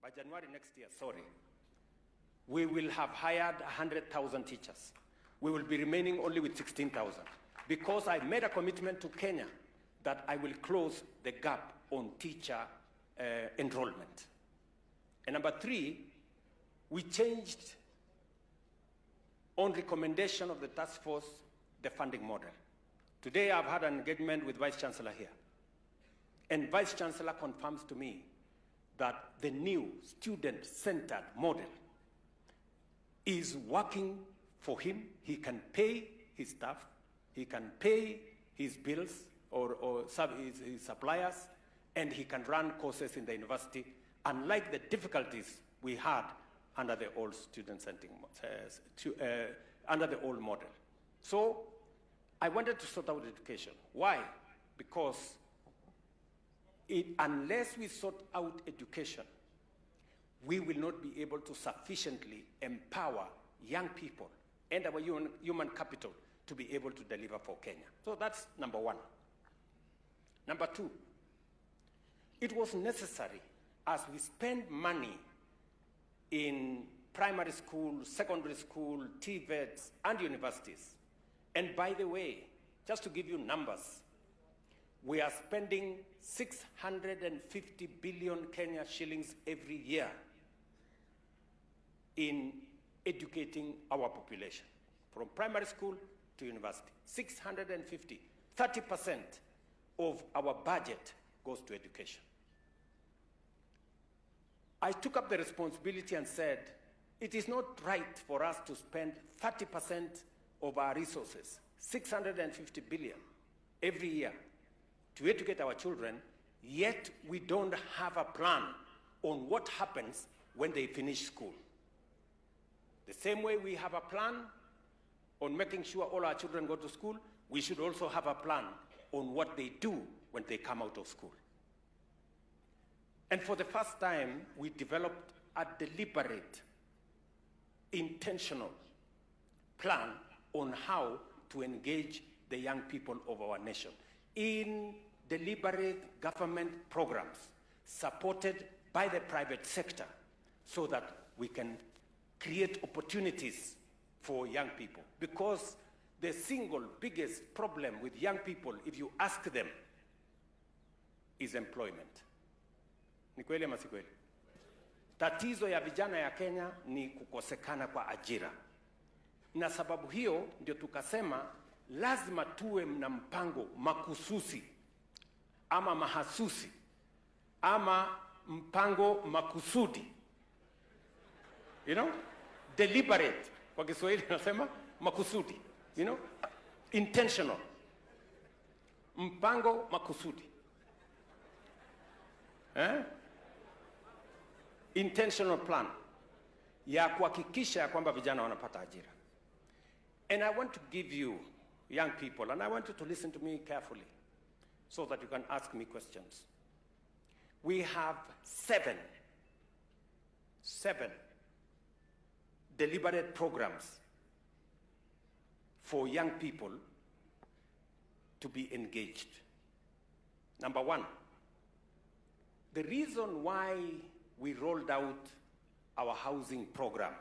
by January next year, we will have hired 100,000 teachers. We will be remaining only with 16,000 because I made a commitment to Kenya that I will close the gap on teacher enrollment. And number three, we changed, on recommendation of the task force, the funding model. Today I've had an engagement with Vice Chancellor here. And Vice Chancellor confirms to me that the new student-centered model is working for him. He can pay his staff, he can pay his bills or his suppliers, and he can run courses in the university, unlike the difficulties we had under the old under the old model. So I wanted to sort out education. Why? Because unless we sort out education, we will not be able to sufficiently empower young people and our human capital to be able to deliver for Kenya. So that's number one. Number two, it was necessary as we spend money in primary school, secondary school, TVETs, and universities. And by the way, just to give you numbers, we are spending 650 billion Kenya shillings every year in educating our population, from primary school to university. 650, 30% of our budget goes to education. I took up the responsibility and said, it is not right for us to spend 30% of our resources, 650 billion every year, to educate our children, yet we don't have a plan on what happens when they finish school. The same way we have a plan on making sure all our children go to school, we should also have a plan on what they do when they come out of school. And for the first time, we developed a deliberate, intentional plan on how to engage the young people of our nation in deliberate government programs supported by the private sector so that we can create opportunities for young people. Because the single biggest problem with young people, if you ask them, is employment. Ni kweli ama si kweli? Tatizo ya vijana ya Kenya ni kukosekana kwa ajira. Na sababu hiyo ndio tukasema lazima tuwe na mpango makususi ama mahasusi ama mpango makusudi. You know? Deliberate. Kwa Kiswahili nasema makusudi. You know? Intentional. Mpango makusudi. Intentional plan ya kuhakikisha kwamba vijana wanapata ajira. And I want to give you, young people, and I want you to listen to me carefully so that you can ask me questions. We have seven deliberate programs for young people to be engaged. Number one, the reason why we rolled out our housing program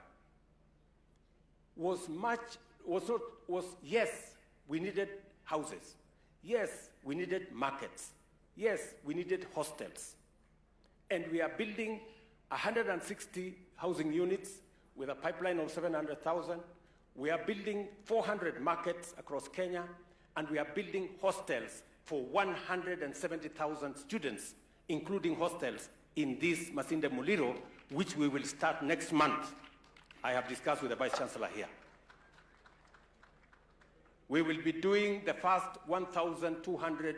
was yes, we needed houses. Yes, we needed markets. Yes, we needed hostels. And we are building 160 housing units with a pipeline of 700,000. We are building 400 markets across Kenya, and we are building hostels for 170,000 students, including hostels in this Masinde Muliro, which we will start next month. I have discussed with the Vice Chancellor here. We will be doing the first 1,200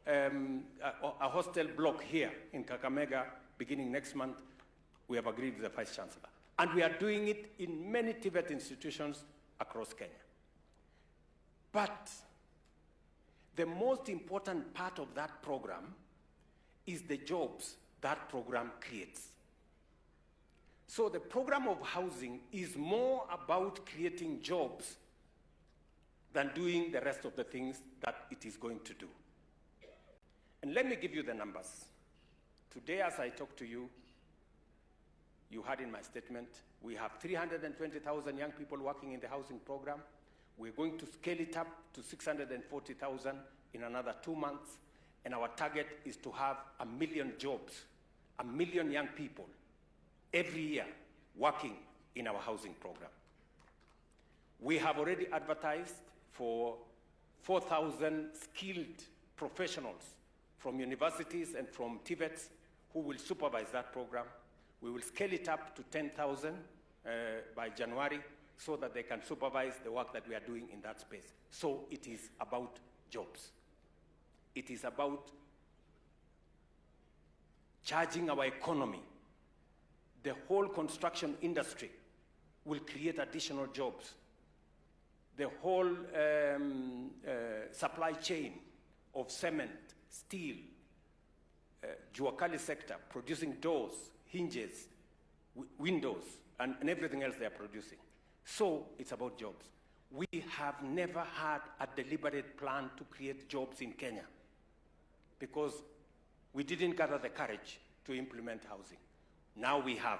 a hostel block here in Kakamega beginning next month. We have agreed with the Vice Chancellor. And we are doing it in many TVET institutions across Kenya. But the most important part of that program is the jobs that program creates. So the program of housing is more about creating jobs than doing the rest of the things that it is going to do. And let me give you the numbers. Today, as I talk to you, you heard in my statement, we have 320,000 young people working in the housing program. We're going to scale it up to 640,000 in another 2 months. And our target is to have 1 million jobs, 1 million young people every year working in our housing program. We have already advertised for 4,000 skilled professionals from universities and from TVETs who will supervise that program. We will scale it up to 10,000 by January so that they can supervise the work that we are doing in that space. So it is about jobs. It is about charging our economy. The whole construction industry will create additional jobs. The whole supply chain of cement, steel, Juakali sector, producing doors, hinges, windows, and everything else they are producing. So it's about jobs. We have never had a deliberate plan to create jobs in Kenya because we didn't gather the courage to implement housing. Now we have.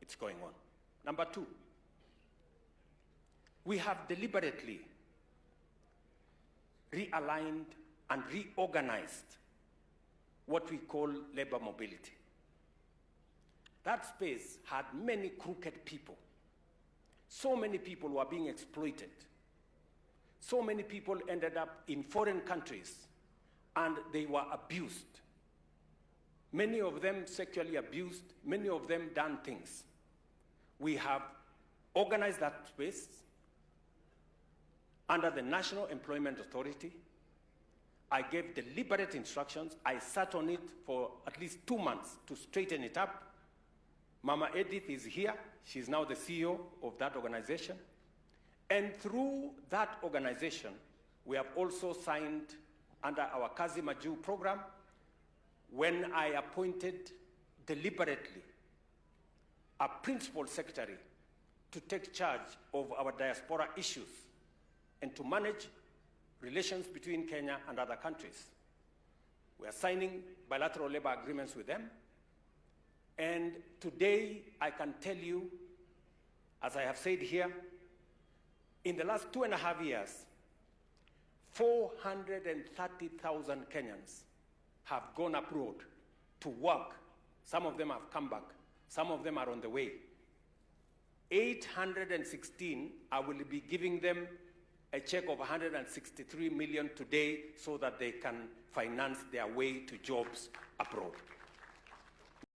It's going on. Number two, we have deliberately realigned and reorganized what we call labor mobility. That space had many crooked people. So many people were being exploited. So many people ended up in foreign countries and they were abused. Many of them sexually abused, many of them done things. We have organized that space under the National Employment Authority. I gave deliberate instructions. I sat on it for at least 2 months to straighten it up. Mama Edith is here. She's now the CEO of that organization. And through that organization, we have also signed under our Kazi Maju program, when I appointed deliberately a principal secretary to take charge of our diaspora issues and to manage relations between Kenya and other countries. We are signing bilateral labor agreements with them. And today, I can tell you, as I have said here, in the last 2.5 years, 430,000 Kenyans have gone abroad to work. Some of them have come back. Some of them are on the way. 816, I will be giving them a check of 163 million today so that they can finance their way to jobs abroad.